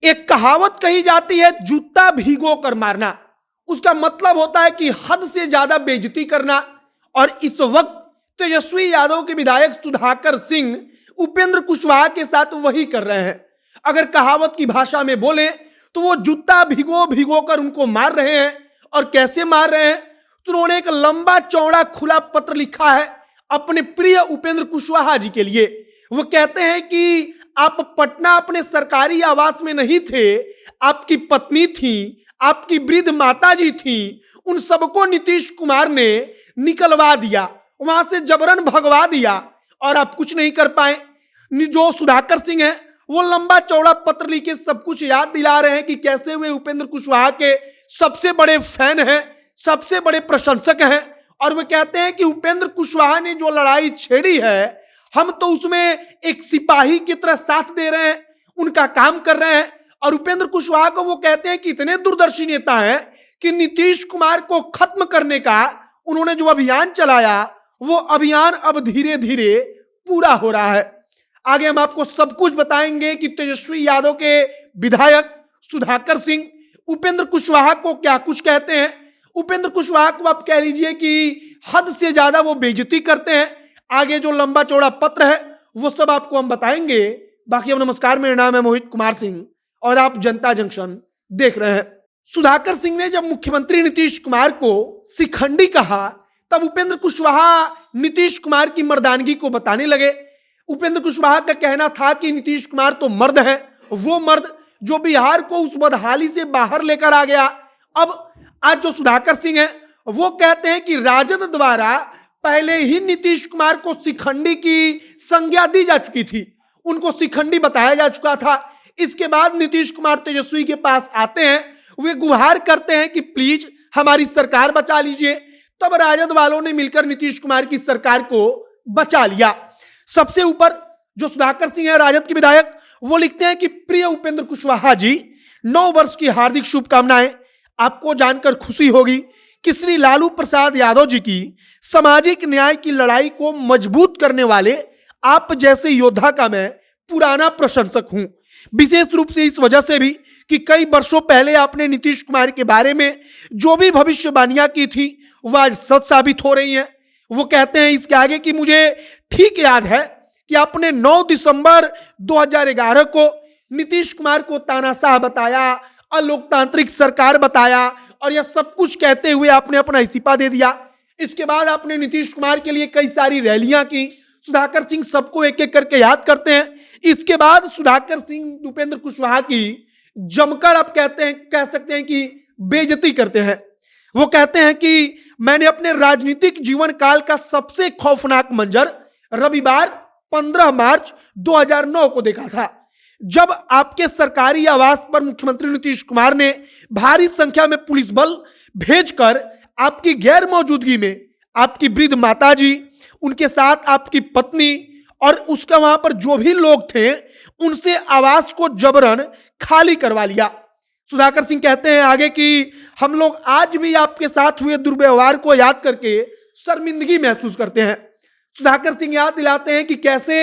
एक कहावत कही जाती है, जूता भिगो कर मारना। उसका मतलब होता है कि हद से ज्यादा बेइज्जती करना। और इस वक्त तेजस्वी यादव के विधायक सुधाकर सिंह उपेंद्र कुशवाहा के साथ वही कर रहे हैं। अगर कहावत की भाषा में बोले तो वो जूता भिगो भिगो कर उनको मार रहे हैं। और कैसे मार रहे हैं? तो उन्होंने एक लंबा चौड़ा खुला पत्र लिखा है अपने प्रिय उपेंद्र कुशवाहा जी के लिए। वो कहते हैं कि आप पटना अपने सरकारी आवास में नहीं थे, आपकी पत्नी थी, आपकी वृद्ध माता जी थी, उन सबको नीतीश कुमार ने निकलवा दिया, वहां से जबरन भगवा दिया और आप कुछ नहीं कर पाए। जो सुधाकर सिंह है वो लंबा चौड़ा पत्र लिखे सब कुछ याद दिला रहे हैं कि कैसे वे उपेंद्र कुशवाहा के सबसे बड़े फैन हैं, सबसे बड़े प्रशंसक हैं। और वे कहते हैं कि उपेंद्र कुशवाहा ने जो लड़ाई छेड़ी है, हम तो उसमें एक सिपाही की तरह साथ दे रहे हैं, उनका काम कर रहे हैं। और उपेंद्र कुशवाहा को वो कहते हैं कि इतने दूरदर्शी नेता हैं कि नीतीश कुमार को खत्म करने का उन्होंने जो अभियान चलाया, वो अभियान अब धीरे धीरे पूरा हो रहा है। आगे हम आपको सब कुछ बताएंगे कि तेजस्वी यादव के विधायक सुधाकर सिंह उपेंद्र कुशवाहा को क्या कुछ कहते हैं। उपेंद्र कुशवाहा को आप कह लीजिए कि हद से ज्यादा वो बेइज्जती करते हैं। आगे जो लंबा चौड़ा पत्र है वो सब आपको हम बताएंगे। बाकी अब नमस्कार, मेरा नाम है मोहित कुमार सिंह और आप जनता जंक्शन देख रहे हैं। सुधाकर सिंह ने जब मुख्यमंत्री नीतीश कुमार को शिखंडी कहा, तब उपेंद्र कुशवाहा नीतीश कुमार की मर्दानगी को बताने लगे। उपेंद्र कुशवाहा का कहना था कि नीतीश कुमार तो मर्द है, वो मर्द जो बिहार को उस बदहाली से बाहर लेकर आ गया। अब आज जो सुधाकर सिंह है वो कहते हैं कि राजद द्वारा पहले ही नीतीश कुमार को शिखंडी की संज्ञा दी जा चुकी थी, उनको शिखंडी बताया जा चुका था। इसके बाद नीतीश कुमार तेजस्वी के पास आते हैं, वे गुहार करते हैं कि प्लीज हमारी सरकार बचा लीजिए। तब राजद वालों ने मिलकर नीतीश कुमार की सरकार को बचा लिया। सबसे ऊपर जो सुधाकर सिंह है राजद के विधायक, वो लिखते हैं कि प्रिय उपेंद्र कुशवाहा जी, 9 वर्ष की हार्दिक शुभकामनाएं। आपको जानकर खुशी होगी कि श्री लालू प्रसाद यादव जी की सामाजिक न्याय की लड़ाई को मजबूत करने वाले आप जैसे योद्धा का मैं पुराना प्रशंसक हूं। विशेष रूप से इस वजह से भी कि कई वर्षों पहले आपने नीतीश कुमार के बारे में जो भी भविष्यवाणियां की थी वह आज सच साबित हो रही हैं। वो कहते हैं इसके आगे कि मुझे ठीक याद है कि आपने 9 दिसंबर 2011 को नीतीश कुमार को तानाशाह बताया, अलोकतांत्रिक सरकार बताया और यह सब कुछ कहते हुए आपने अपना इस्तीफा दे दिया। इसके बाद आपने नीतीश कुमार के लिए कई सारी रैलियां की। सुधाकर सिंह सबको एक एक करके याद करते हैं। इसके बाद सुधाकर सिंह उपेंद्र कुशवाहा की जमकर आप कह सकते हैं कि बेइज्जती करते हैं। वो कहते हैं कि मैंने अपने राजनीतिक जीवन काल का सबसे खौफनाक मंजर रविवार 15 मार्च 2009 को देखा था, जब आपके सरकारी आवास पर मुख्यमंत्री नीतीश कुमार ने भारी संख्या में पुलिस बल भेजकर आपकी गैर मौजूदगी में आपकी वृद्ध माता जी, उनके साथ आपकी पत्नी और उसका वहां पर जो भी लोग थे उनसे आवास को जबरन खाली करवा लिया। सुधाकर सिंह कहते हैं आगे कि हम लोग आज भी आपके साथ हुए दुर्व्यवहार को याद करके शर्मिंदगी महसूस करते हैं। सुधाकर सिंह याद दिलाते हैं कि कैसे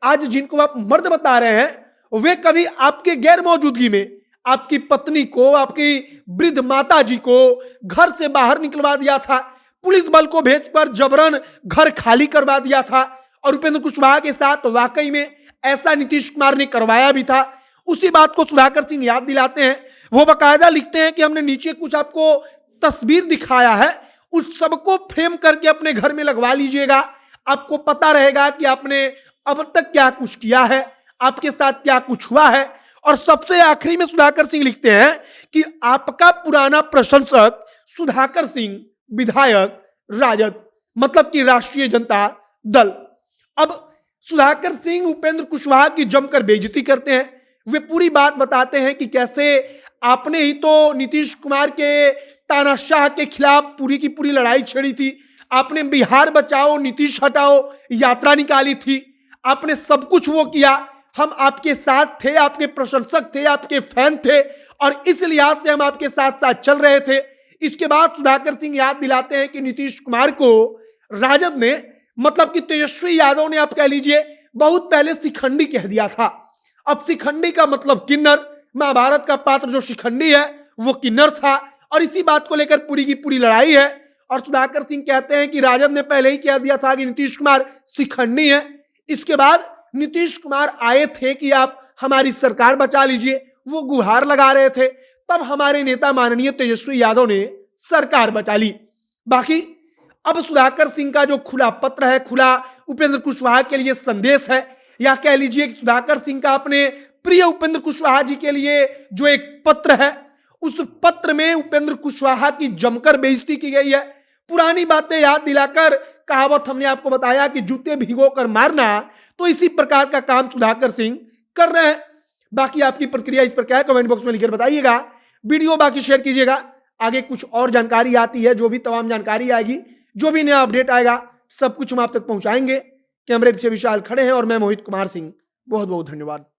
आज जिनको आप मर्द बता रहे हैं वे कभी आपके गैर मौजूदगी में आपकी पत्नी को, आपकी वृद्ध माता जी को घर से बाहर निकलवा दिया था, पुलिस बल को भेजकर जबरन घर खाली करवा दिया था। और उपेंद्र कुशवाहा के साथ वाकई में ऐसा नीतीश कुमार ने करवाया भी था। उसी बात को सुधाकर सिंह याद दिलाते हैं। वो बकायदा लिखते हैं कि हमने नीचे कुछ आपको तस्वीर दिखाया है, उस सबको फ्रेम करके अपने घर में लगवा लीजिएगा, आपको पता रहेगा कि आपने अब तक क्या कुछ किया है, आपके साथ क्या कुछ हुआ है। और सबसे आखिरी में सुधाकर सिंह लिखते हैं कि आपका पुराना प्रशंसक सुधाकर सिंह, विधायक राजद, मतलब कि राष्ट्रीय जनता दल। अब सुधाकर सिंह उपेंद्र कुशवाहा की जमकर बेइज्जती करते हैं। वे पूरी बात बताते हैं कि कैसे आपने ही तो नीतीश कुमार के तानाशाह के खिलाफ पूरी की पूरी लड़ाई छेड़ी थी, आपने बिहार बचाओ नीतीश हटाओ यात्रा निकाली थी, आपने सब कुछ वो किया, हम आपके साथ थे, आपके प्रशंसक थे, आपके फैन थे और इस लिहाज से हम आपके साथ साथ चल रहे थे। इसके बाद सुधाकर सिंह याद दिलाते हैं कि नीतीश कुमार को राजद ने, मतलब कि तेजस्वी यादव ने आप कह लीजिए, बहुत पहले शिखंडी कह दिया था। अब शिखंडी का मतलब किन्नर, महाभारत का पात्र जो शिखंडी है वो किन्नर था, और इसी बात को लेकर पूरी की पूरी लड़ाई है। और सुधाकर सिंह कहते हैं कि राजद ने पहले ही कह दिया था कि नीतीश कुमार शिखंडी है। इसके बाद नीतीश कुमार आए थे कि आप हमारी सरकार बचा लीजिए, वो गुहार लगा रहे थे, तब हमारे नेता माननीय तेजस्वी यादव ने सरकार बचा ली। बाकी अब सुधाकर सिंह का जो खुला पत्र है, खुला उपेंद्र कुशवाहा के लिए संदेश है, या कह लीजिए कि सुधाकर सिंह का अपने प्रिय उपेंद्र कुशवाहा जी के लिए जो एक पत्र है, उस पत्र में उपेंद्र कुशवाहा की जमकर बेइज्जती की गई है। पुरानी बातें याद दिलाकर, कहावत हमने आपको बताया कि जूते भिगो कर मारना, तो इसी प्रकार का काम सुधाकर सिंह कर रहे हैं। बाकी आपकी प्रतिक्रिया इस पर क्या है, कमेंट बॉक्स में लिखकर बताइएगा। वीडियो बाकी शेयर कीजिएगा। आगे कुछ और जानकारी आती है, जो भी तमाम जानकारी आएगी, जो भी नया अपडेट आएगा, सब कुछ हम आप तक पहुंचाएंगे। कैमरे पीछे विशाल खड़े हैं और मैं मोहित कुमार सिंह। बहुत बहुत धन्यवाद।